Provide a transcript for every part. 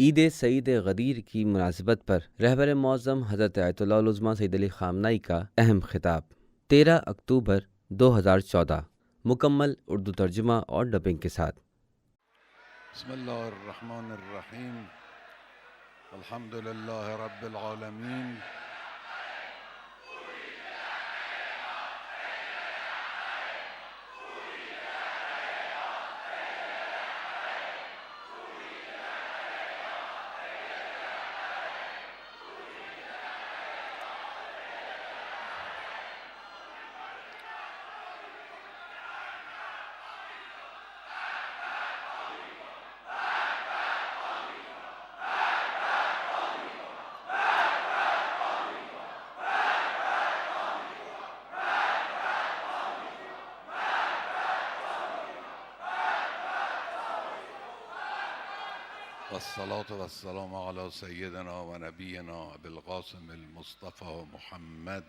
عید سعید غدیر کی مناسبت پر رہبر معظم حضرت آیت اللہ العظمہ سید علی خامنہئی کا اہم خطاب 13 اکتوبر 2014 مکمل اردو ترجمہ اور ڈبنگ کے ساتھ۔ بسم اللہ الرحمن الرحیم، الحمد للہ رب العالمین، والصلاة والسلام على سيدنا ونبينا أبي القاسم المصطفى محمد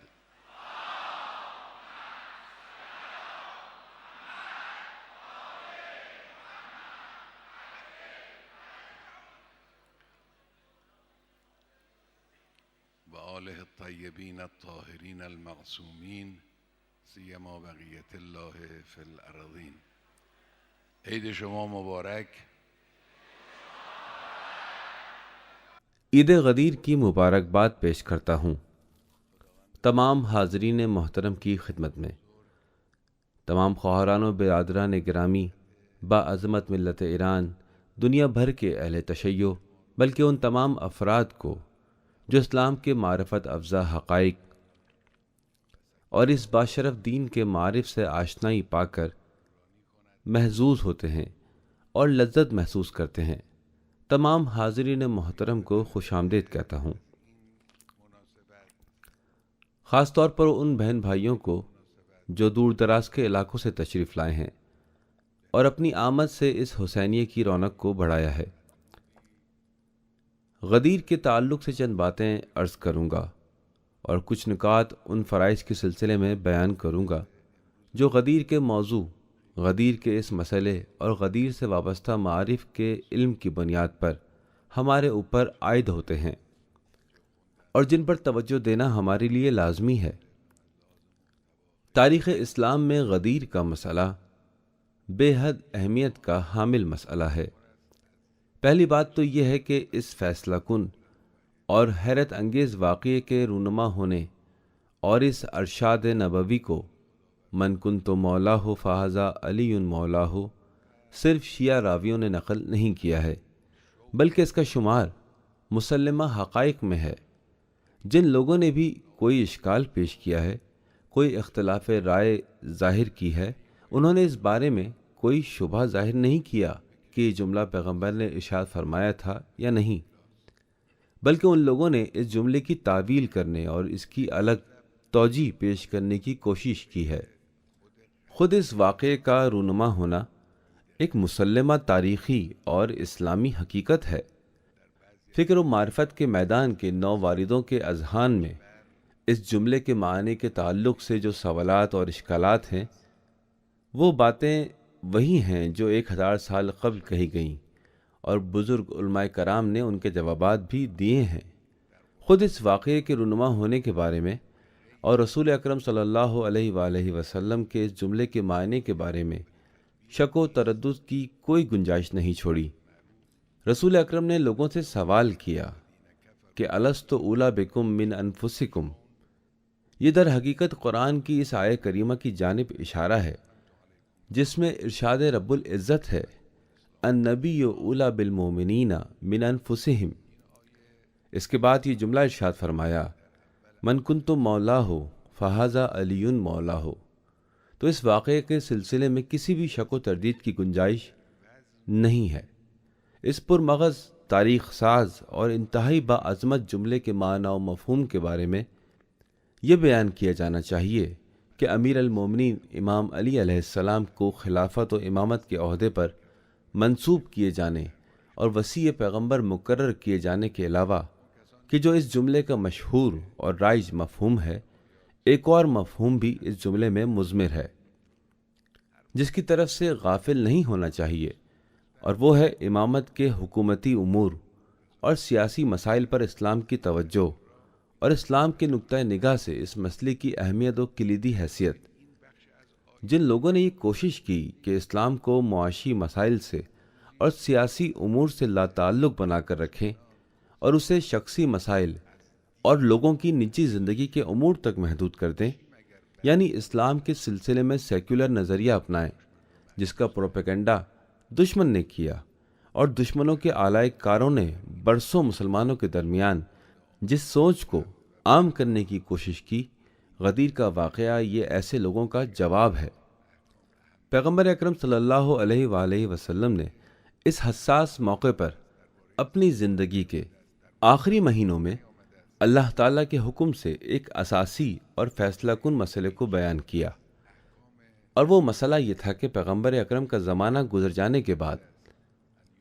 وآله الطيبين الطاهرين المعصومين سيما بقية الله في الأرضين۔ عید شما مبارک۔ عید غدیر کی مبارکباد پیش کرتا ہوں تمام حاضرین محترم کی خدمت میں۔ تمام خواہران و برادران گرامی، باعظمت ملت ایران، دنیا بھر کے اہل تشیع، بلکہ ان تمام افراد کو جو اسلام کے معرفت افزا حقائق اور اس باشرف دین کے معارف سے آشنائی پا کر محظوظ ہوتے ہیں اور لذت محسوس کرتے ہیں، تمام حاضرین محترم کو خوش آمدید کہتا ہوں۔ خاص طور پر ان بہن بھائیوں کو جو دور دراز کے علاقوں سے تشریف لائے ہیں اور اپنی آمد سے اس حسینیے کی رونق کو بڑھایا ہے۔ غدیر کے تعلق سے چند باتیں عرض کروں گا اور کچھ نکات ان فرائض کے سلسلے میں بیان کروں گا جو غدیر کے موضوع، غدیر کے اس مسئلے اور غدیر سے وابستہ معارف کے علم کی بنیاد پر ہمارے اوپر عائد ہوتے ہیں اور جن پر توجہ دینا ہمارے لیے لازمی ہے۔ تاریخ اسلام میں غدیر کا مسئلہ بے حد اہمیت کا حامل مسئلہ ہے۔ پہلی بات تو یہ ہے کہ اس فیصلہ کن اور حیرت انگیز واقعے کے رونما ہونے اور اس ارشاد نبوی کو من کنت مولاہ فہذا علی مولاہ صرف شیعہ راویوں نے نقل نہیں کیا ہے، بلکہ اس کا شمار مسلمہ حقائق میں ہے۔ جن لوگوں نے بھی کوئی اشکال پیش کیا ہے، کوئی اختلاف رائے ظاہر کی ہے، انہوں نے اس بارے میں کوئی شبہ ظاہر نہیں کیا کہ یہ جملہ پیغمبر نے ارشاد فرمایا تھا یا نہیں، بلکہ ان لوگوں نے اس جملے کی تعویل کرنے اور اس کی الگ توجیہ پیش کرنے کی کوشش کی ہے۔ خود اس واقعے کا رونما ہونا ایک مسلمہ تاریخی اور اسلامی حقیقت ہے۔ فکر و معرفت کے میدان کے نو واردوں کے اذہان میں اس جملے کے معنی کے تعلق سے جو سوالات اور اشکالات ہیں، وہ باتیں وہی ہیں جو 1000 سال قبل کہی گئیں اور بزرگ علماء کرام نے ان کے جوابات بھی دیے ہیں۔ خود اس واقعے کے رونما ہونے کے بارے میں اور رسول اکرم صلی اللہ علیہ وآلہ وسلم کے اس جملے کے معنی کے بارے میں شک و تردد کی کوئی گنجائش نہیں چھوڑی۔ رسول اکرم نے لوگوں سے سوال کیا کہ الست اولی بکم من انفسکم۔ یہ در حقیقت قرآن کی اس آیہ کریمہ کی جانب اشارہ ہے جس میں ارشاد رب العزت ہے النبی اولی بالمؤمنین من انفسہم۔ اس کے بعد یہ جملہ ارشاد فرمایا من کنت مولاہ فہذا علی مولاہ۔ تو اس واقعے کے سلسلے میں کسی بھی شک و تردید کی گنجائش نہیں ہے۔ اس پرمغز تاریخ ساز اور انتہائی باعظمت جملے کے معنی و مفہوم کے بارے میں یہ بیان کیا جانا چاہیے کہ امیر المومنین امام علی علیہ السلام کو خلافت و امامت کے عہدے پر منسوب کیے جانے اور وصی پیغمبر مقرر کیے جانے کے علاوہ کہ جو اس جملے کا مشہور اور رائج مفہوم ہے، ایک اور مفہوم بھی اس جملے میں مضمر ہے جس کی طرف سے غافل نہیں ہونا چاہیے، اور وہ ہے امامت کے حکومتی امور اور سیاسی مسائل پر اسلام کی توجہ اور اسلام کے نقطۂ نگاہ سے اس مسئلے کی اہمیت و کلیدی حیثیت۔ جن لوگوں نے یہ کوشش کی کہ اسلام کو معاشی مسائل سے اور سیاسی امور سے لا تعلق بنا کر رکھیں اور اسے شخصی مسائل اور لوگوں کی نجی زندگی کے امور تک محدود کر دیں، یعنی اسلام کے سلسلے میں سیکولر نظریہ اپنائیں، جس کا پروپیگنڈا دشمن نے کیا اور دشمنوں کے آلائے کاروں نے برسوں مسلمانوں کے درمیان جس سوچ کو عام کرنے کی کوشش کی، غدیر کا واقعہ یہ ایسے لوگوں کا جواب ہے۔ پیغمبر اکرم صلی اللہ علیہ وآلہ وسلم نے اس حساس موقع پر اپنی زندگی کے آخری مہینوں میں اللہ تعالیٰ کے حکم سے ایک اساسی اور فیصلہ کن مسئلے کو بیان کیا، اور وہ مسئلہ یہ تھا کہ پیغمبر اکرم کا زمانہ گزر جانے کے بعد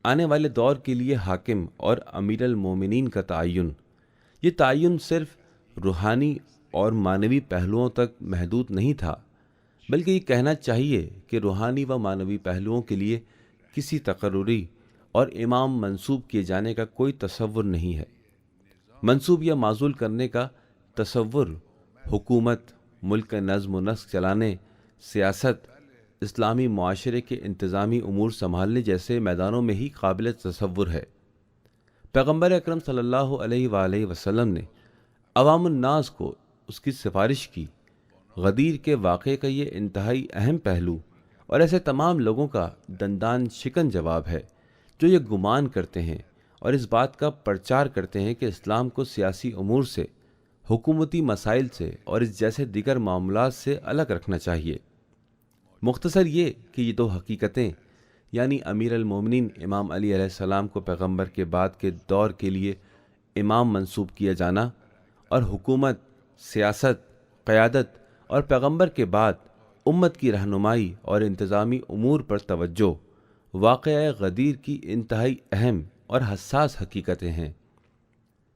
آنے والے دور کے لیے حاکم اور امیر المومنین کا تعین، یہ تعین صرف روحانی اور معنوی پہلوؤں تک محدود نہیں تھا، بلکہ یہ کہنا چاہیے کہ روحانی و معنوی پہلوؤں کے لیے کسی تقرری اور امام منسوب کیے جانے کا کوئی تصور نہیں ہے۔ منسوب یا معزول کرنے کا تصور حکومت، ملک کا نظم و نسق چلانے، سیاست، اسلامی معاشرے کے انتظامی امور سنبھالنے جیسے میدانوں میں ہی قابل تصور ہے۔ پیغمبر اکرم صلی اللہ علیہ وآلہ وسلم نے عوام الناس کو اس کی سفارش کی۔ غدیر کے واقعے کا یہ انتہائی اہم پہلو اور ایسے تمام لوگوں کا دندان شکن جواب ہے جو یہ گمان کرتے ہیں اور اس بات کا پرچار کرتے ہیں کہ اسلام کو سیاسی امور سے، حکومتی مسائل سے اور اس جیسے دیگر معاملات سے الگ رکھنا چاہیے۔ مختصر یہ کہ یہ دو حقیقتیں، یعنی امیر المومنین امام علی علیہ السلام کو پیغمبر کے بعد کے دور کے لیے امام منسوب کیا جانا، اور حکومت، سیاست، قیادت اور پیغمبر کے بعد امت کی رہنمائی اور انتظامی امور پر توجہ، واقعہ غدیر کی انتہائی اہم اور حساس حقیقتیں ہیں۔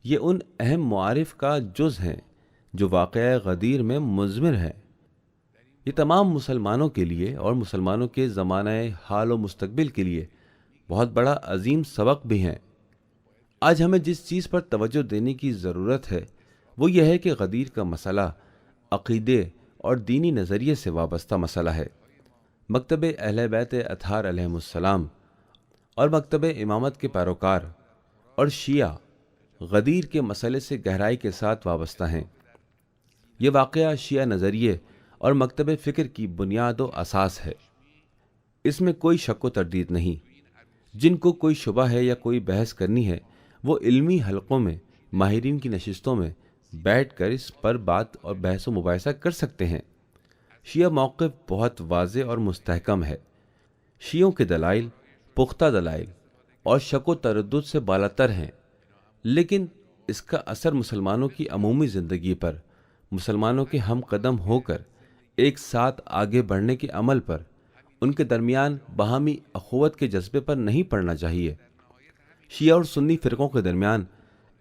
یہ ان اہم معارف کا جز ہیں جو واقعہ غدیر میں مضمر ہیں۔ یہ تمام مسلمانوں کے لیے اور مسلمانوں کے زمانہ حال و مستقبل کے لیے بہت بڑا عظیم سبق بھی ہیں۔ آج ہمیں جس چیز پر توجہ دینے کی ضرورت ہے وہ یہ ہے کہ غدیر کا مسئلہ عقیدے اور دینی نظریے سے وابستہ مسئلہ ہے۔ مکتب اہل بیت اطہار علیہم السلام اور مکتب امامت کے پیروکار اور شیعہ غدیر کے مسئلے سے گہرائی کے ساتھ وابستہ ہیں۔ یہ واقعہ شیعہ نظریے اور مکتب فکر کی بنیاد و اساس ہے، اس میں کوئی شک و تردید نہیں۔ جن کو کوئی شبہ ہے یا کوئی بحث کرنی ہے وہ علمی حلقوں میں، ماہرین کی نشستوں میں بیٹھ کر اس پر بات اور بحث و مباحثہ کر سکتے ہیں۔ شیعہ موقف بہت واضح اور مستحکم ہے۔ شیعوں کے دلائل پختہ دلائل اور شک و تردد سے بالاتر ہیں، لیکن اس کا اثر مسلمانوں کی عمومی زندگی پر، مسلمانوں کے ہم قدم ہو کر ایک ساتھ آگے بڑھنے کے عمل پر، ان کے درمیان باہمی اخوت کے جذبے پر نہیں پڑنا چاہیے۔ شیعہ اور سنی فرقوں کے درمیان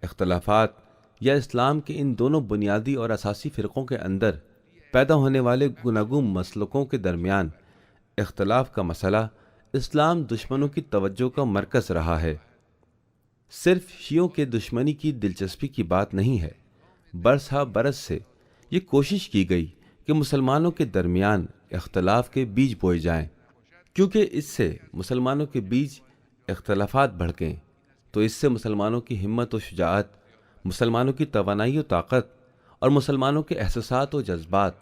اختلافات یا اسلام کے ان دونوں بنیادی اور اساسی فرقوں کے اندر پیدا ہونے والے گوناگون مسلکوں کے درمیان اختلاف کا مسئلہ اسلام دشمنوں کی توجہ کا مرکز رہا ہے۔ صرف شیعوں کے دشمنی کی دلچسپی کی بات نہیں ہے، برس ہا برس سے یہ کوشش کی گئی کہ مسلمانوں کے درمیان اختلاف کے بیج بوئے جائیں، کیونکہ اس سے مسلمانوں کے بیچ اختلافات بھڑکیں تو اس سے مسلمانوں کی ہمت و شجاعت، مسلمانوں کی توانائی و طاقت اور مسلمانوں کے احساسات و جذبات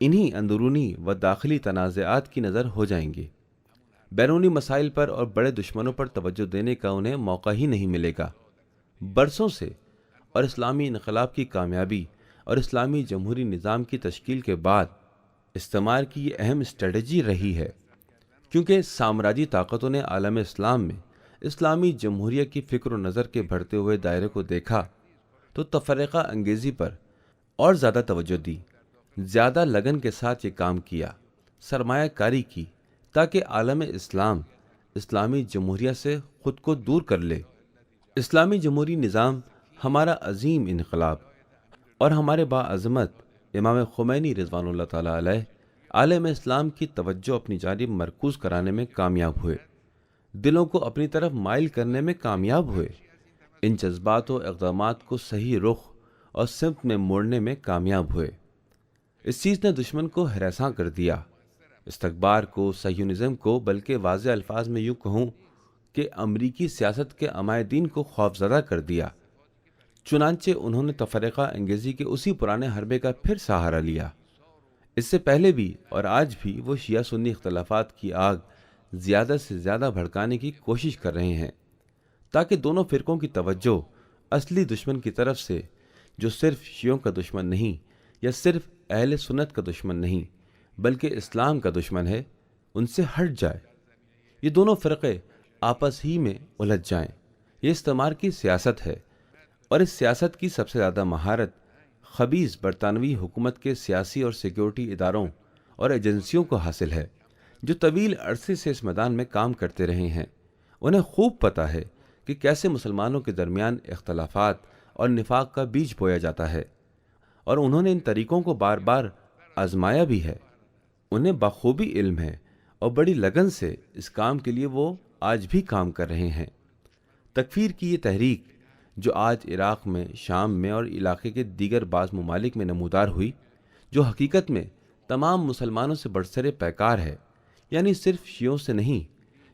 انہی اندرونی و داخلی تنازعات کی نظر ہو جائیں گے۔ بیرونی مسائل پر اور بڑے دشمنوں پر توجہ دینے کا انہیں موقع ہی نہیں ملے گا۔ برسوں سے اور اسلامی انقلاب کی کامیابی اور اسلامی جمہوری نظام کی تشکیل کے بعد استعمار کی یہ اہم اسٹریٹجی رہی ہے، کیونکہ سامراجی طاقتوں نے عالم اسلام میں اسلامی جمہوریہ کی فکر و نظر کے بڑھتے ہوئے دائرے کو دیکھا تو تفرقہ انگیزی پر اور زیادہ توجہ دی، زیادہ لگن کے ساتھ یہ کام کیا، سرمایہ کاری کی تاکہ عالم اسلام اسلامی جمہوریہ سے خود کو دور کر لے۔ اسلامی جمہوری نظام ہمارا عظیم انقلاب اور ہمارے باعظمت امام خمینی رضوان اللہ تعالیٰ علیہ عالم اسلام کی توجہ اپنی جانب مرکوز کرانے میں کامیاب ہوئے، دلوں کو اپنی طرف مائل کرنے میں کامیاب ہوئے۔ ان جذبات و اقدامات کو صحیح رخ اور سمت میں موڑنے میں کامیاب ہوئے۔ اس چیز نے دشمن کو ہراساں کر دیا، استکبار کو، صہیونزم کو، بلکہ واضح الفاظ میں یوں کہوں کہ امریکی سیاست کے عمائے دین کو خوفزدہ کر دیا۔ چنانچہ انہوں نے تفرقہ انگیزی کے اسی پرانے حربے کا پھر سہارا لیا۔ اس سے پہلے بھی اور آج بھی وہ شیعہ سنی اختلافات کی آگ زیادہ سے زیادہ بھڑکانے کی کوشش کر رہے ہیں، تاکہ دونوں فرقوں کی توجہ اصلی دشمن کی طرف سے، جو صرف شیعوں کا دشمن نہیں یا صرف اہل سنت کا دشمن نہیں بلکہ اسلام کا دشمن ہے، ان سے ہٹ جائے۔ یہ دونوں فرقے آپس ہی میں الجھ جائیں۔ یہ استعمار کی سیاست ہے، اور اس سیاست کی سب سے زیادہ مہارت خبیث برطانوی حکومت کے سیاسی اور سیکیورٹی اداروں اور ایجنسیوں کو حاصل ہے، جو طویل عرصے سے اس میدان میں کام کرتے رہے ہیں۔ انہیں خوب پتہ ہے کہ کیسے مسلمانوں کے درمیان اختلافات اور نفاق کا بیج بویا جاتا ہے، اور انہوں نے ان طریقوں کو بار بار آزمایا بھی ہے۔ انہیں بخوبی علم ہے، اور بڑی لگن سے اس کام کے لیے وہ آج بھی کام کر رہے ہیں۔ تکفیر کی یہ تحریک جو آج عراق میں، شام میں اور علاقے کے دیگر بعض ممالک میں نمودار ہوئی، جو حقیقت میں تمام مسلمانوں سے برسر پیکار ہے، یعنی صرف شیعوں سے نہیں،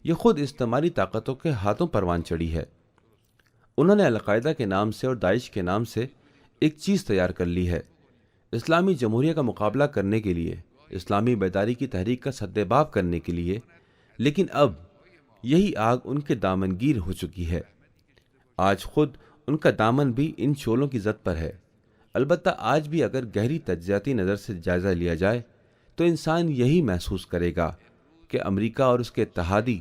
یہ خود استعماری طاقتوں کے ہاتھوں پروان چڑھی ہے۔ انہوں نے القاعدہ کے نام سے اور داعش کے نام سے ایک چیز تیار کر لی ہے، اسلامی جمہوریہ کا مقابلہ کرنے کے لیے، اسلامی بیداری کی تحریک کا سدباب کرنے کے لیے، لیکن اب یہی آگ ان کے دامنگیر ہو چکی ہے۔ آج خود ان کا دامن بھی ان شعلوں کی زد پر ہے۔ البتہ آج بھی اگر گہری تجزیاتی نظر سے جائزہ لیا جائے تو انسان یہی محسوس کرے گا کہ امریکہ اور اس کے اتحادی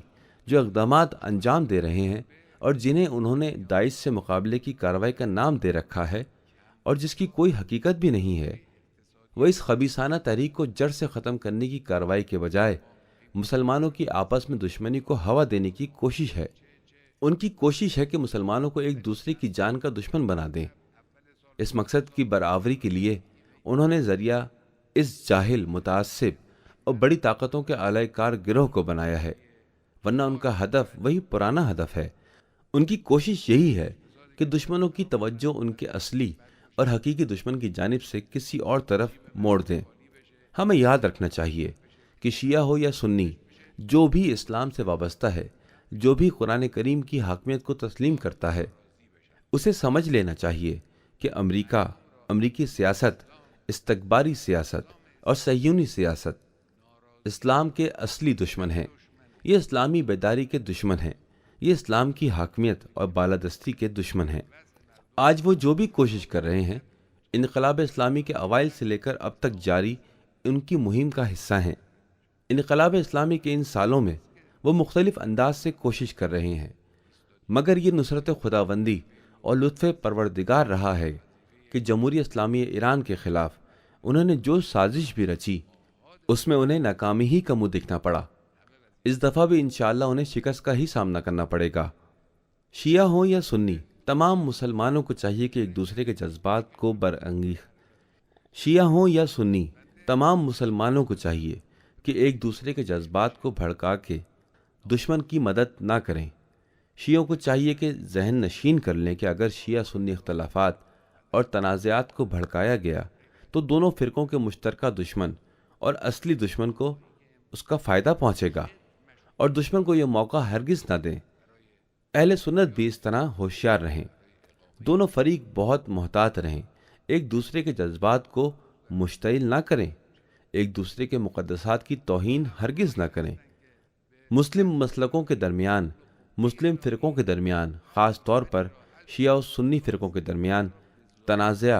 جو اقدامات انجام دے رہے ہیں، اور جنہیں انہوں نے داعش سے مقابلے کی کارروائی کا نام دے رکھا ہے، اور جس کی کوئی حقیقت بھی نہیں ہے، وہ اس خبیثانہ تحریک کو جڑ سے ختم کرنے کی کارروائی کے بجائے مسلمانوں کی آپس میں دشمنی کو ہوا دینے کی کوشش ہے۔ ان کی کوشش ہے کہ مسلمانوں کو ایک دوسرے کی جان کا دشمن بنا دیں۔ اس مقصد کی برآوری کے لیے انہوں نے ذریعہ اس جاہل، متعصب اور بڑی طاقتوں کے اعلی کار گروہ کو بنایا ہے، ورنہ ان کا ہدف وہی پرانا ہدف ہے۔ ان کی کوشش یہی ہے کہ دشمنوں کی توجہ ان کے اصلی اور حقیقی دشمن کی جانب سے کسی اور طرف موڑ دیں۔ ہمیں یاد رکھنا چاہیے کہ شیعہ ہو یا سنی، جو بھی اسلام سے وابستہ ہے، جو بھی قرآن کریم کی حاکمیت کو تسلیم کرتا ہے، اسے سمجھ لینا چاہیے کہ امریکہ، امریکی سیاست، استکباری سیاست اور صہیونی سیاست اسلام کے اصلی دشمن ہیں۔ یہ اسلامی بیداری کے دشمن ہیں، یہ اسلام کی حاکمیت اور بالادستی کے دشمن ہیں۔ آج وہ جو بھی کوشش کر رہے ہیں، انقلاب اسلامی کے اوائل سے لے کر اب تک جاری ان کی مہم کا حصہ ہیں۔ انقلاب اسلامی کے ان سالوں میں وہ مختلف انداز سے کوشش کر رہے ہیں، مگر یہ نصرت خداوندی اور لطف پروردگار رہا ہے کہ جمہوریہ اسلامی ایران کے خلاف انہوں نے جو سازش بھی رچی، اس میں انہیں ناکامی ہی کا منہ دیکھنا پڑا۔ اس دفعہ بھی انشاءاللہ انہیں شکست کا ہی سامنا کرنا پڑے گا۔ شیعہ ہوں یا سنی، تمام مسلمانوں کو چاہیے کہ ایک دوسرے کے جذبات کو شیعہ ہوں یا سنی، تمام مسلمانوں کو چاہیے کہ ایک دوسرے کے جذبات کو بھڑکا کے دشمن کی مدد نہ کریں۔ شیعوں کو چاہیے کہ ذہن نشین کر لیں کہ اگر شیعہ سنی اختلافات اور تنازعات کو بھڑکایا گیا تو دونوں فرقوں کے مشترکہ دشمن اور اصلی دشمن کو اس کا فائدہ پہنچے گا، اور دشمن کو یہ موقع ہرگز نہ دیں۔ اہل سنت بھی اس طرح ہوشیار رہیں، دونوں فریق بہت محتاط رہیں، ایک دوسرے کے جذبات کو مشتعل نہ کریں، ایک دوسرے کے مقدسات کی توہین ہرگز نہ کریں۔ مسلم مسلکوں کے درمیان، مسلم فرقوں کے درمیان، خاص طور پر شیعہ و سنی فرقوں کے درمیان تنازع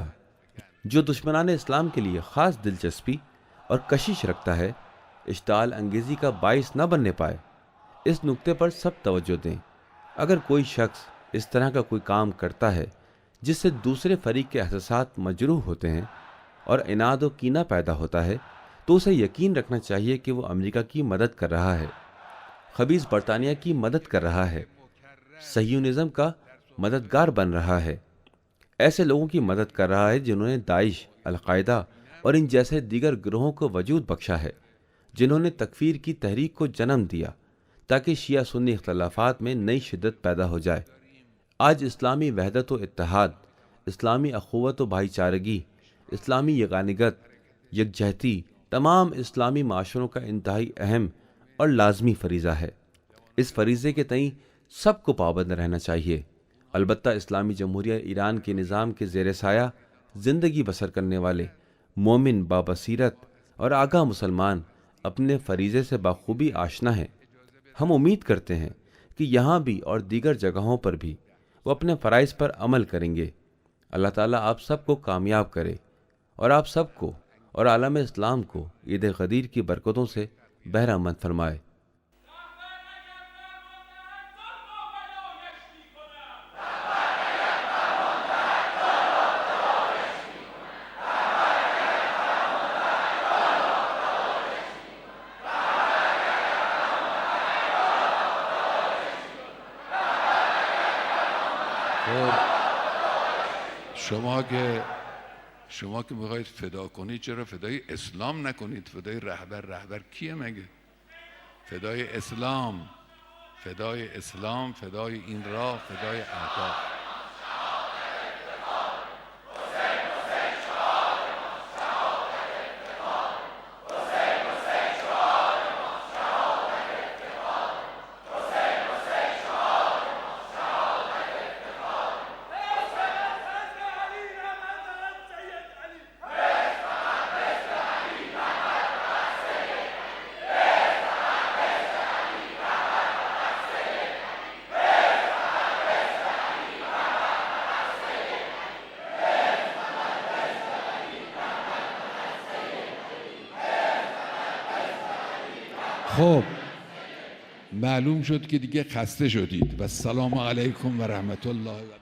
جو دشمنان اسلام کے لیے خاص دلچسپی اور کشش رکھتا ہے، اشتعال انگیزی کا باعث نہ بننے پائے۔ اس نقطے پر سب توجہ دیں۔ اگر کوئی شخص اس طرح کا کوئی کام کرتا ہے جس سے دوسرے فریق کے احساسات مجروح ہوتے ہیں اور عناد و کینہ پیدا ہوتا ہے، تو اسے یقین رکھنا چاہیے کہ وہ امریکہ کی مدد کر رہا ہے، خبیث برطانیہ کی مدد کر رہا ہے، صہیونزم کا مددگار بن رہا ہے، ایسے لوگوں کی مدد کر رہا ہے جنہوں نے داعش، القاعدہ اور ان جیسے دیگر گروہوں کو وجود بخشا ہے، جنہوں نے تکفیر کی تحریک کو جنم دیا تاکہ شیعہ سنی اختلافات میں نئی شدت پیدا ہو جائے۔ آج اسلامی وحدت و اتحاد، اسلامی اخوت و بھائی چارگی، اسلامی یگانگت، یکجہتی تمام اسلامی معاشروں کا انتہائی اہم اور لازمی فریضہ ہے۔ اس فریضے کے تئیں سب کو پابند رہنا چاہیے۔ البتہ اسلامی جمہوریہ ایران کے نظام کے زیر سایہ زندگی بسر کرنے والے مومن بابصیرت اور آگاہ مسلمان اپنے فریضے سے بخوبی آشنا ہیں۔ ہم امید کرتے ہیں کہ یہاں بھی اور دیگر جگہوں پر بھی وہ اپنے فرائض پر عمل کریں گے۔ اللہ تعالیٰ آپ سب کو کامیاب کرے اور آپ سب کو اور عالم اسلام کو عید غدیر کی برکتوں سے بہرہ مند فرمائے۔ شما که میخواید فدا کنید چرا فدای اسلام نکنید؟ فدای رهبر کیه مگه؟ فدای اسلام، فدای این راه، فدای اهداف. خب معلوم شد که دیگه خسته شدید و السلام علیکم و رحمت الله و